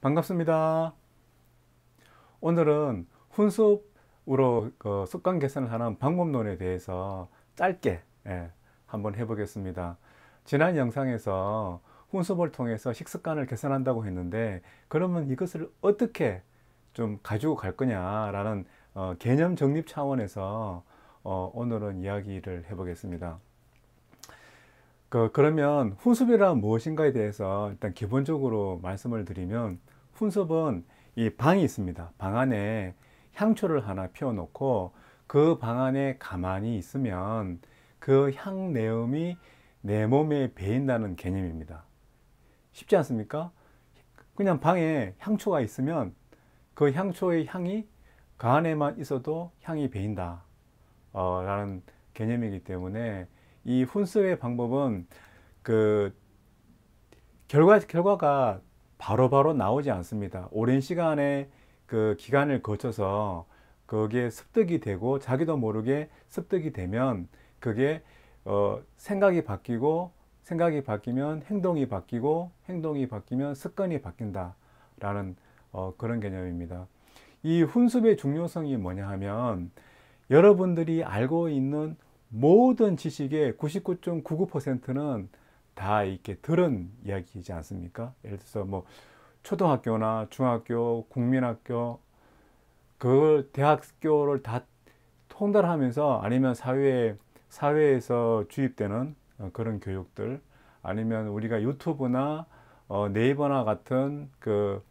반갑습니다. 오늘은 훈수으로 습관 개선을 하는 방법론에 대해서 짧게 한번 해보겠습니다. 지난 영상에서 훈수를 통해서 식습관을 개선한다고 했는데, 그러면 이것을 어떻게 좀 가지고 갈 거냐라는 개념 정립 차원에서 오늘은 이야기를 해보겠습니다. 그러면 훈수비란 무엇인가에 대해서 일단 기본적으로 말씀을 드리면, 훈수은 이 방이 있습니다. 방 안에 향초를 하나 피워 놓고 그 방 안에 가만히 있으면 그 향 내음이 내 몸에 배인다는 개념입니다. 쉽지 않습니까? 그냥 방에 향초가 있으면 그 향초의 향이 그 안에만 있어도 향이 배인다 라는 개념이기 때문에, 이 훈수의 방법은 그 결과가 바로바로 나오지 않습니다. 오랜 시간의 그 기간을 거쳐서 그게 습득이 되고, 자기도 모르게 습득이 되면 그게 생각이 바뀌고, 생각이 바뀌면 행동이 바뀌고, 행동이 바뀌면 습관이 바뀐다 라는 그런 개념입니다. 이 훈습의 중요성이 뭐냐 하면, 여러분들이 알고 있는 모든 지식의 99.99%는 다 이렇게 들은 이야기이지 않습니까? 예를 들어서 뭐 초등학교나 중학교, 국민학교, 그 대학교를 다 통달하면서, 아니면 사회에서 주입되는 그런 교육들, 아니면 우리가 유튜브나 네이버나 같은 그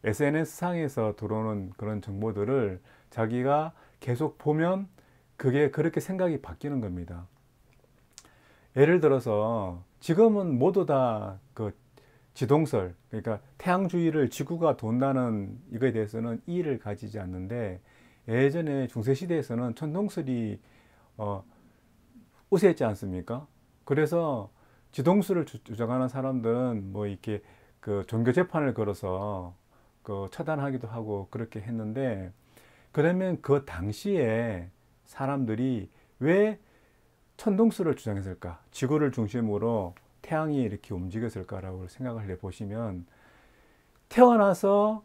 SNS 상에서 들어오는 그런 정보들을 자기가 계속 보면 그게 그렇게 생각이 바뀌는 겁니다. 예를 들어서 지금은 모두 다 그 지동설, 그러니까 태양 주위를 지구가 돈다는 이거에 대해서는 이의를 가지지 않는데, 예전에 중세 시대에서는 천동설이 우세했지 않습니까? 그래서 지동설을 주장하는 사람들은 뭐 이렇게 그 종교 재판을 걸어서 그 처단하기도 하고 그렇게 했는데, 그러면 그 당시에 사람들이 왜 천동설을 주장했을까? 지구를 중심으로 태양이 이렇게 움직였을까라고 생각을 해 보시면, 태어나서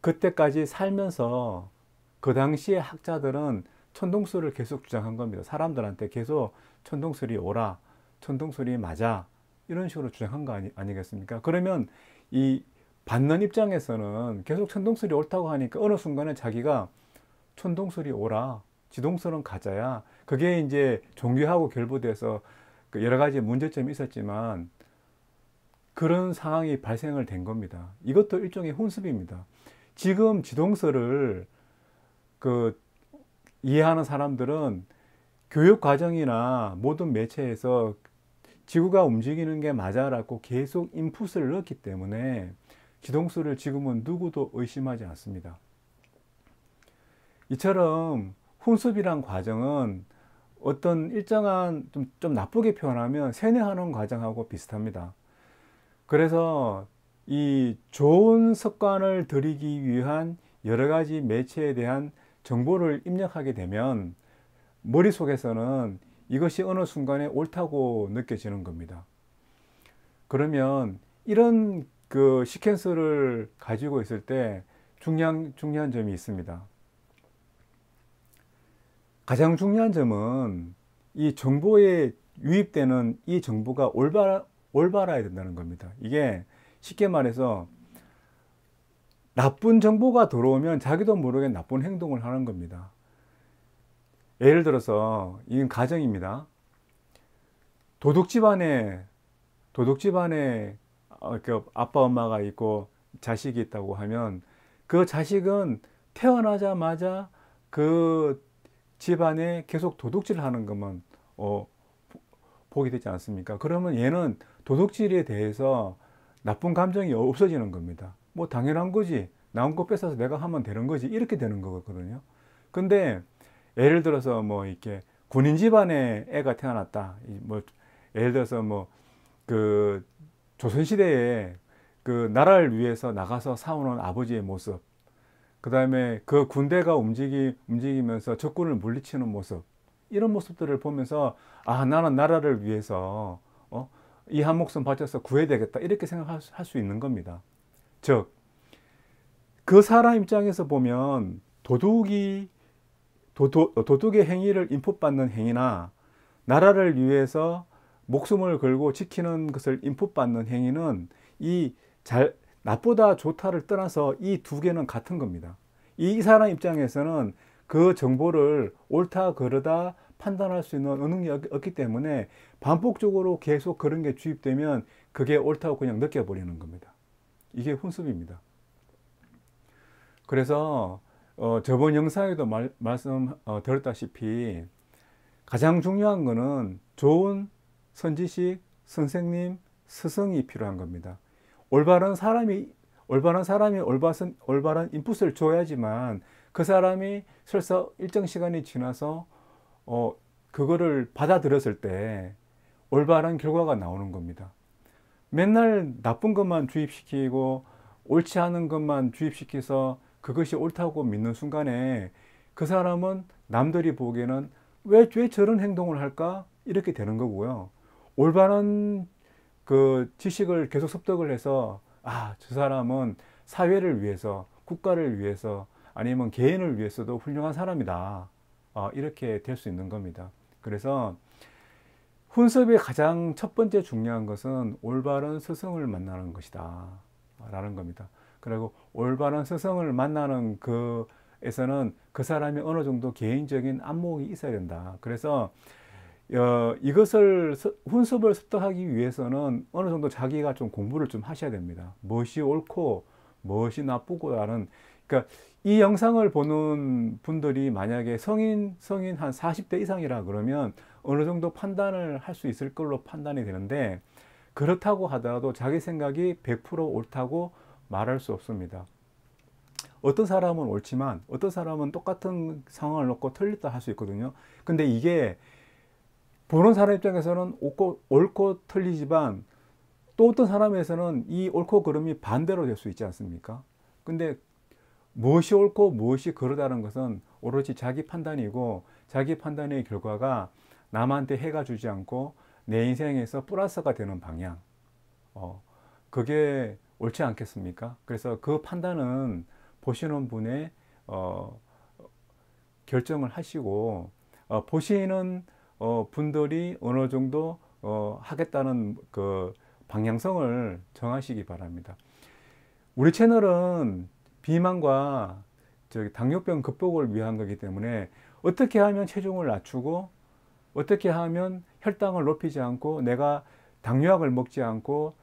그때까지 살면서 그 당시에 학자들은 천동설을 계속 주장한 겁니다. 사람들한테 계속 천동설이 옳아, 천동설이 맞아, 이런 식으로 주장한 거 아니겠습니까? 그러면 이 받는 입장에서는 계속 천동설이 옳다고 하니까 어느 순간에 자기가 천동설이 옳아, 지동설은 가짜야, 그게 이제 종교하고 결부돼서 그 여러 가지 문제점이 있었지만 그런 상황이 발생을 된 겁니다. 이것도 일종의 혼습입니다. 지금 지동설을 그 이해하는 사람들은 교육 과정이나 모든 매체에서 지구가 움직이는 게 맞아라고 계속 인풋을 넣기 때문에 지동설을 지금은 누구도 의심하지 않습니다. 이처럼 훈습이란 과정은 어떤 일정한 좀 나쁘게 표현하면 세뇌하는 과정하고 비슷합니다. 그래서 이 좋은 습관을 들이기 위한 여러 가지 매체에 대한 정보를 입력하게 되면 머릿속에서는 이것이 어느 순간에 옳다고 느껴지는 겁니다. 그러면 이런 그 시퀀스를 가지고 있을 때 중요한 점이 있습니다. 가장 중요한 점은 이 정보에 유입되는 이 정보가 올바라야 된다는 겁니다. 이게 쉽게 말해서 나쁜 정보가 들어오면 자기도 모르게 나쁜 행동을 하는 겁니다. 예를 들어서 이건 가정입니다. 도둑집안에 그 아빠 엄마가 있고 자식이 있다고 하면, 그 자식은 태어나자마자 그 집안에 계속 도둑질을 하는 것만 보게 되지 않습니까? 그러면 얘는 도둑질에 대해서 나쁜 감정이 없어지는 겁니다. 뭐 당연한 거지, 남은 거 뺏어서 내가 하면 되는 거지, 이렇게 되는 거거든요. 근데 예를 들어서 뭐 이렇게 군인 집안에 애가 태어났다, 뭐 예를 들어서 뭐 그 조선시대에 그 나라를 위해서 나가서 싸우는 아버지의 모습, 그 다음에 그 군대가 움직이면서 적군을 물리치는 모습, 이런 모습들을 보면서, 아, 나는 나라를 위해서 이 한 목숨 바쳐서 구해야 되겠다, 이렇게 생각할 수 있는 겁니다. 즉, 그 사람 입장에서 보면 도둑의 행위를 인풋받는 행위나 나라를 위해서 목숨을 걸고 지키는 것을 인풋받는 행위는 나쁘다 좋다를 떠나서 이 두 개는 같은 겁니다. 이 사람 입장에서는 그 정보를 옳다 그르다 판단할 수 있는 능력이 없기 때문에 반복적으로 계속 그런 게 주입되면 그게 옳다고 그냥 느껴버리는 겁니다. 이게 훈습입니다. 그래서 저번 영상에도 말씀 드렸다시피 가장 중요한 거는 좋은 선지식, 선생님, 스승이 필요한 겁니다. 올바른 사람이 올바른 인풋을 줘야지만 그 사람이 설사 일정 시간이 지나서 그거를 받아들였을 때 올바른 결과가 나오는 겁니다. 맨날 나쁜 것만 주입시키고 옳지 않은 것만 주입시켜서 그것이 옳다고 믿는 순간에 그 사람은 남들이 보기에는 왜 저런 행동을 할까? 이렇게 되는 거고요. 올바른 그 지식을 계속 습득을 해서 저 사람은 사회를 위해서, 국가를 위해서, 아니면 개인을 위해서도 훌륭한 사람이다. 이렇게 될 수 있는 겁니다. 그래서 훈습의 가장 첫 번째 중요한 것은 올바른 스승을 만나는 것이다 라는 겁니다. 그리고 올바른 스승을 만나는 그에서는 그 사람이 어느 정도 개인적인 안목이 있어야 된다. 그래서 이것을 훈습을 습득하기 위해서는 어느 정도 자기가 좀 공부를 좀 하셔야 됩니다. 무엇이 옳고 무엇이 나쁘고라는, 그러니까 이 영상을 보는 분들이 만약에 성인 한 40대 이상이라 그러면 어느 정도 판단을 할 수 있을 걸로 판단이 되는데, 그렇다고 하더라도 자기 생각이 100% 옳다고 말할 수 없습니다. 어떤 사람은 옳지만 어떤 사람은 똑같은 상황을 놓고 틀렸다 할 수 있거든요. 근데 이게 보는 사람 입장에서는 옳고 틀리지만 또 어떤 사람에서는 이 옳고 그름이 반대로 될 수 있지 않습니까? 근데 무엇이 옳고 무엇이 그르다는 것은 오로지 자기 판단이고, 자기 판단의 결과가 남한테 해가 주지 않고 내 인생에서 플러스가 되는 방향, 그게 옳지 않겠습니까? 그래서 그 판단은 보시는 분의 결정을 하시고, 보시는 분들이 어느 정도 하겠다는 그 방향성을 정하시기 바랍니다. 우리 채널은 비만과 당뇨병 극복을 위한 거기 때문에 어떻게 하면 체중을 낮추고 어떻게 하면 혈당을 높이지 않고 내가 당뇨약을 먹지 않고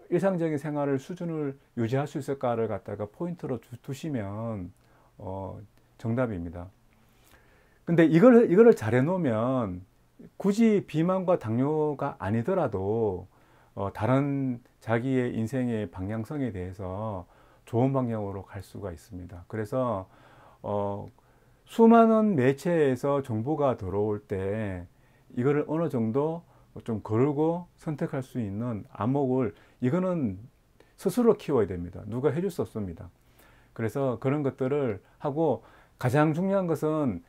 일상적인 생활을 수준을 유지할 수 있을까를 갖다가 포인트로 두시면 정답입니다. 근데 이거를 잘 해놓으면 굳이 비만과 당뇨가 아니더라도 다른 자기의 인생의 방향성에 대해서 좋은 방향으로 갈 수가 있습니다. 그래서 수많은 매체에서 정보가 들어올 때 이거를 어느 정도 좀 거르고 선택할 수 있는 안목을, 이거는 스스로 키워야 됩니다. 누가 해줄 수 없습니다. 그래서 그런 것들을 하고, 가장 중요한 것은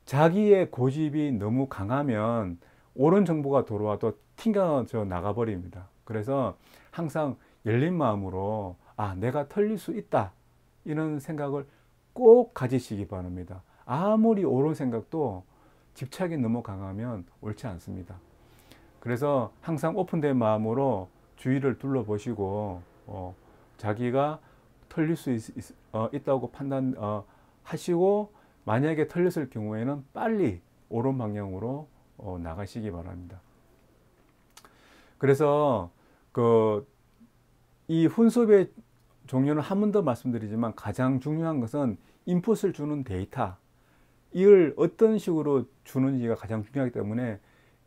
자기의 고집이 너무 강하면 옳은 정보가 들어와도 튕겨져 나가버립니다. 그래서 항상 열린 마음으로 내가 틀릴 수 있다, 이런 생각을 꼭 가지시기 바랍니다. 아무리 옳은 생각도 집착이 너무 강하면 옳지 않습니다. 그래서 항상 오픈된 마음으로 주위를 둘러보시고 자기가 틀릴 수 있다고 판단하시고, 만약에 틀렸을 경우에는 빨리 옳은 방향으로 나가시기 바랍니다. 그래서 이 훈수업의 종류는 한 번 더 말씀드리지만 가장 중요한 것은 인풋을 주는 데이터, 이걸 어떤 식으로 주는지가 가장 중요하기 때문에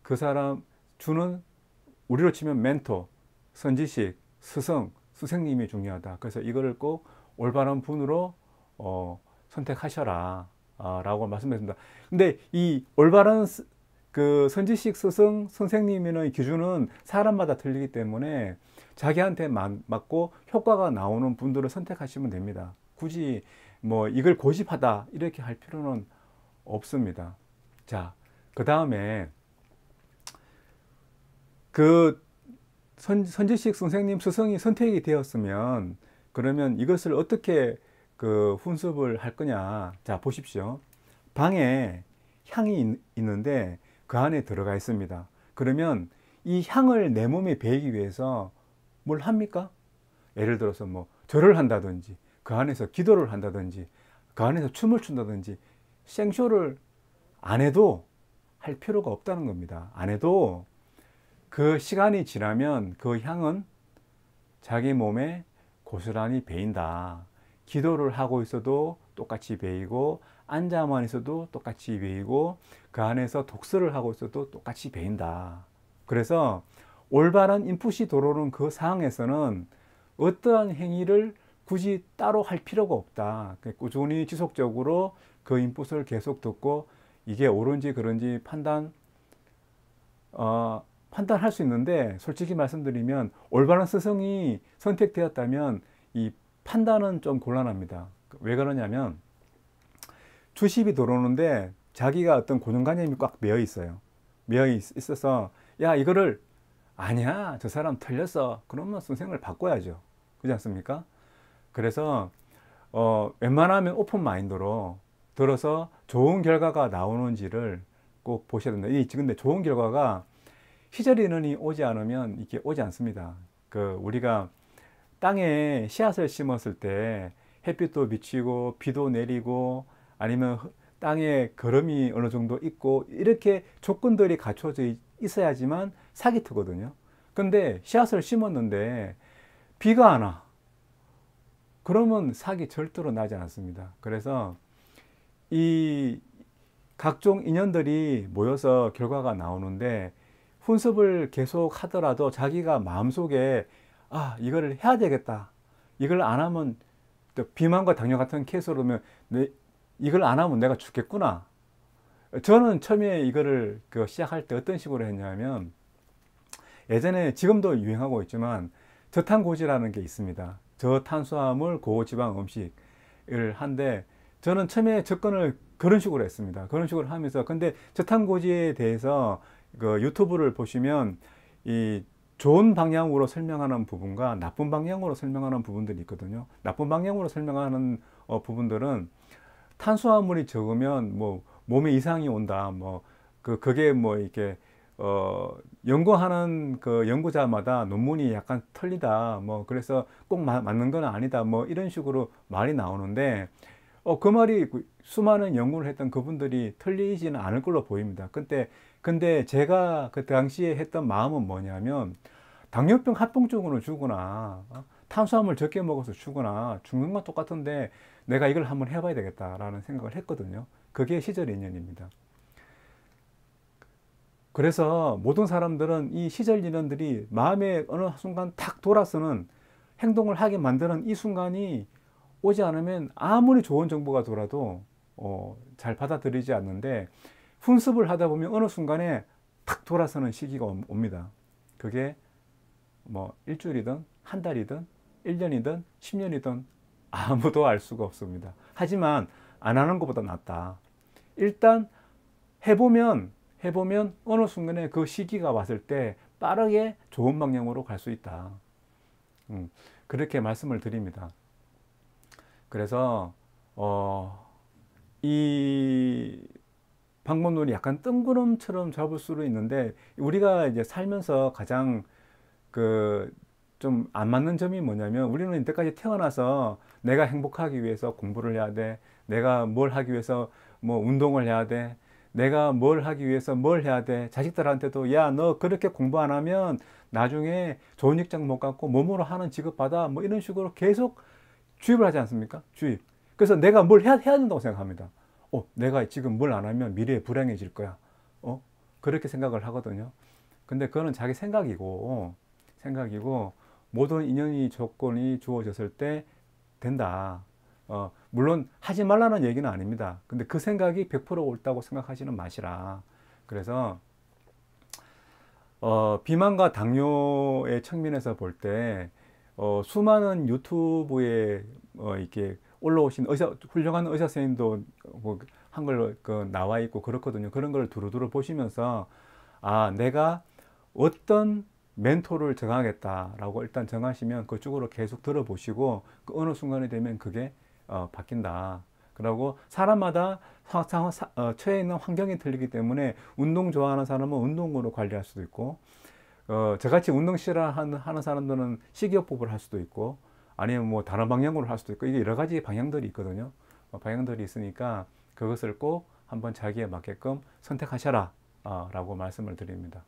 그 사람 주는, 우리로 치면 멘토, 선지식, 스승, 스승님이 중요하다. 그래서 이거를 꼭 올바른 분으로 선택하셔라 라고 말씀드렸습니다. 근데 이 올바른 그 선지식, 스승, 선생님의 기준은 사람마다 틀리기 때문에 자기한테 맞고 효과가 나오는 분들을 선택하시면 됩니다. 굳이 뭐 이걸 고집하다 이렇게 할 필요는 없습니다. 자, 그 다음에 그 선지식 선생님, 스승이 선택이 되었으면 그러면 이것을 어떻게 그 훈습을 할 거냐. 자, 보십시오. 방에 향이 있는데 그 안에 들어가 있습니다. 그러면 이 향을 내 몸에 배이기 위해서 뭘 합니까? 예를 들어서 뭐 절을 한다든지 그 안에서 기도를 한다든지 그 안에서 춤을 춘다든지 생쇼를 안 해도 할 필요가 없다는 겁니다. 안 해도 그 시간이 지나면 그 향은 자기 몸에 고스란히 배인다. 기도를 하고 있어도 똑같이 배이고 앉아만 있어도 똑같이 배이고 그 안에서 독서를 하고 있어도 똑같이 배인다. 그래서 올바른 인풋이 들어오는 그 상황에서는 어떠한 행위를 굳이 따로 할 필요가 없다. 꾸준히 지속적으로 그 인풋을 계속 듣고 이게 옳은지 그른지 판단할 수 있는데, 솔직히 말씀드리면 올바른 스승이 선택되었다면 이 판단은 좀 곤란합니다. 왜 그러냐면 주십이 들어오는데 자기가 어떤 고정관념이 꽉 매여 있어요. 매여 있어서 야, 이거를 아니야, 저 사람 틀렸어, 그러면 선생을 바꿔야죠. 그렇지 않습니까? 그래서 웬만하면 오픈 마인드로 들어서 좋은 결과가 나오는지를 꼭 보셔야 된다. 근데 좋은 결과가 시절 인원이 오지 않으면 이게 오지 않습니다. 우리가 땅에 씨앗을 심었을 때 햇빛도 비치고 비도 내리고 아니면 땅에 거름이 어느 정도 있고 이렇게 조건들이 갖춰져 있어야지만 싹이 트거든요. 근데 씨앗을 심었는데 비가 안 와. 그러면 싹이 절대로 나지 않습니다. 그래서 이 각종 인연들이 모여서 결과가 나오는데 훈습을 계속 하더라도 자기가 마음속에 이거를 해야 되겠다. 이걸 안 하면 또 비만과 당뇨 같은 케이스로면 이걸 안 하면 내가 죽겠구나. 저는 처음에 이거를 시작할 때 어떤 식으로 했냐면 예전에 지금도 유행하고 있지만 저탄고지라는 게 있습니다. 저탄수화물 고지방 음식을 한데 저는 처음에 접근을 그런 식으로 했습니다. 그런 식으로 하면서 근데 저탄고지에 대해서 유튜브를 보시면 이 좋은 방향으로 설명하는 부분과 나쁜 방향으로 설명하는 부분들이 있거든요. 나쁜 방향으로 설명하는 부분들은 탄수화물이 적으면 뭐 몸에 이상이 온다. 그게 이렇게 연구하는 그 연구자마다 논문이 약간 틀리다. 그래서 꼭 맞는 건 아니다. 이런 식으로 말이 나오는데 그 말이 수많은 연구를 했던 그분들이 틀리지는 않을 걸로 보입니다. 근데 제가 그 당시에 했던 마음은 뭐냐면 당뇨병 합병증으로 죽거나 탄수화물 적게 먹어서 죽거나 죽는 건 똑같은데 내가 이걸 한번 해봐야 되겠다라는 생각을 했거든요. 그게 시절 인연입니다. 그래서 모든 사람들은 이 시절 인연들이 마음에 어느 순간 탁 돌아서는 행동을 하게 만드는 이 순간이 오지 않으면 아무리 좋은 정보가 돌아도 잘 받아들이지 않는데 훈습을 하다 보면 어느 순간에 탁 돌아서는 시기가 옵니다. 그게 일주일이든 한 달이든 1년이든 10년이든 아무도 알 수가 없습니다. 하지만 안 하는 것보다 낫다. 일단 해보면 어느 순간에 그 시기가 왔을 때 빠르게 좋은 방향으로 갈 수 있다. 그렇게 말씀을 드립니다. 그래서 이 방법론이 약간 뜬구름처럼 잡을 수도 있는데 우리가 이제 살면서 가장 좀 안 맞는 점이 뭐냐면 우리는 이때까지 태어나서 내가 행복하기 위해서 공부를 해야 돼. 내가 뭘 하기 위해서 운동을 해야 돼. 내가 뭘 하기 위해서 뭘 해야 돼. 자식들한테도 야, 너 그렇게 공부 안 하면 나중에 좋은 직장 못 갖고 몸으로 하는 직업 받아. 이런 식으로 계속 주입을 하지 않습니까? 주입. 그래서 내가 뭘 해야 된다고 생각합니다. 내가 지금 뭘 안 하면 미래에 불행해질 거야. 그렇게 생각을 하거든요. 근데 그거는 자기 생각이고 모든 인연이 조건이 주어졌을 때 된다. 물론 하지 말라는 얘기는 아닙니다. 근데 그 생각이 100% 옳다고 생각하지는 마시라. 그래서 비만과 당뇨의 측면에서 볼 때 수많은 유튜브에 이렇게 올라오신 훌륭한 의사 선생님도 한글 나와 있고 그렇거든요. 그런 걸 두루두루 보시면서 내가 어떤 멘토를 정하겠다라고 일단 정하시면 그쪽으로 계속 들어보시고 그 어느 순간이 되면 그게 바뀐다. 그리고 사람마다 처해 있는 환경이 틀리기 때문에 운동 좋아하는 사람은 운동으로 관리할 수도 있고 저같이 운동 싫어하는 사람들은 식이요법을 할 수도 있고 아니면 뭐 다른 방향으로 할 수도 있고 이게 여러 가지 방향들이 있거든요. 방향들이 있으니까 그것을 꼭 한번 자기에 맞게끔 선택하셔라 라고 말씀을 드립니다.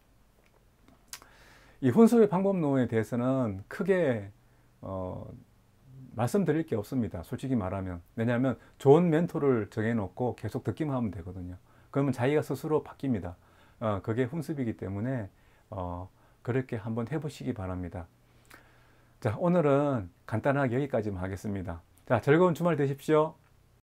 이 훈수의 방법론에 대해서는 크게 말씀드릴 게 없습니다. 솔직히 말하면. 왜냐하면 좋은 멘토를 정해놓고 계속 듣기만 하면 되거든요. 그러면 자기가 스스로 바뀝니다. 그게 훈습이기 때문에 그렇게 한번 해보시기 바랍니다. 자, 오늘은 간단하게 여기까지만 하겠습니다. 자, 즐거운 주말 되십시오.